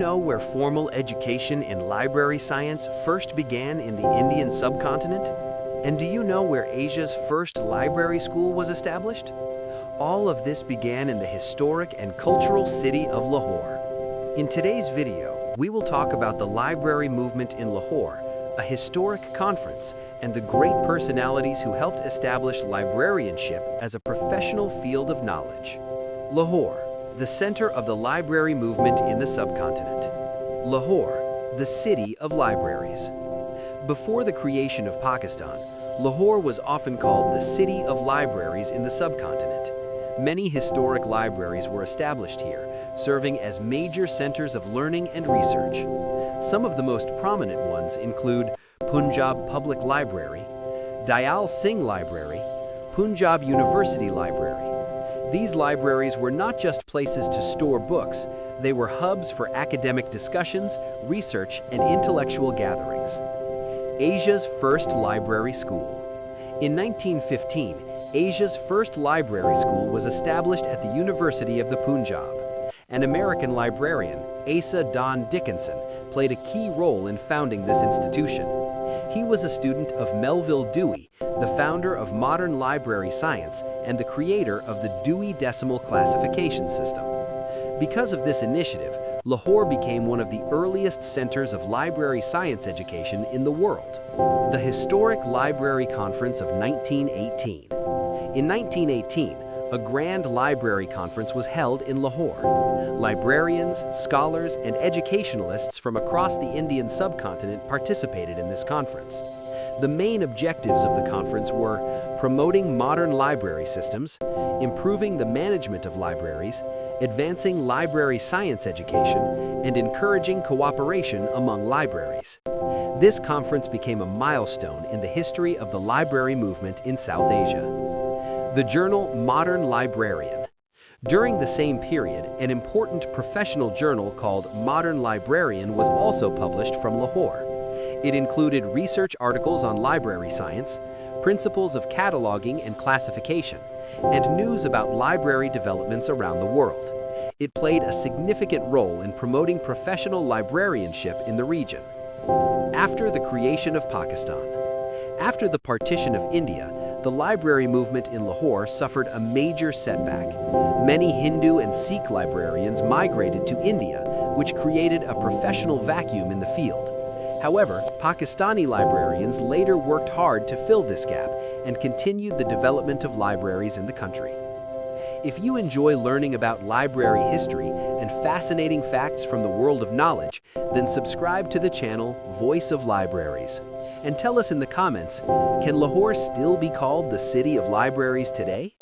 know where formal education in library science first began in the Indian subcontinent? And do you know where Asia's first library school was established? All of this began in the historic and cultural city of Lahore. In today's video, we will talk about the library movement in Lahore, a historic conference, and the great personalities who helped establish librarianship as a professional field of knowledge. Lahore, the center of the library movement in the subcontinent. Lahore, the city of libraries. Before the creation of Pakistan, Lahore was often called the city of libraries in the subcontinent. Many historic libraries were established here, serving as major centers of learning and research. Some of the most prominent ones include Punjab Public Library, Dayal Singh Library, Punjab University Library. These libraries were not just places to store books, they were hubs for academic discussions, research, and intellectual gatherings. Asia's first library school. In 1915, Asia's first library school was established at the University of the Punjab. An American librarian, Asa Don Dickinson, played a key role in founding this institution. He was a student of Melvil Dewey, the founder of modern library science and the creator of the Dewey Decimal Classification System. Because of this initiative, Lahore became one of the earliest centers of library science education in the world. The Historic Library Conference of 1918. In 1918, a grand library conference was held in Lahore. Librarians, scholars, and educationalists from across the Indian subcontinent participated in this conference. The main objectives of the conference were promoting modern library systems, improving the management of libraries, advancing library science education, and encouraging cooperation among libraries. This conference became a milestone in the history of the library movement in South Asia. The journal Modern Librarian. During the same period, an important professional journal called Modern Librarian was also published from Lahore. It included research articles on library science, principles of cataloging and classification, and news about library developments around the world. It played a significant role in promoting professional librarianship in the region. After the creation of Pakistan. After the partition of India, the library movement in Lahore suffered a major setback. Many Hindu and Sikh librarians migrated to India, which created a professional vacuum in the field. However, Pakistani librarians later worked hard to fill this gap and continued the development of libraries in the country. If you enjoy learning about library history and fascinating facts from the world of knowledge, then subscribe to the channel Voice of Libraries. And tell us in the comments, can Lahore still be called the city of libraries today?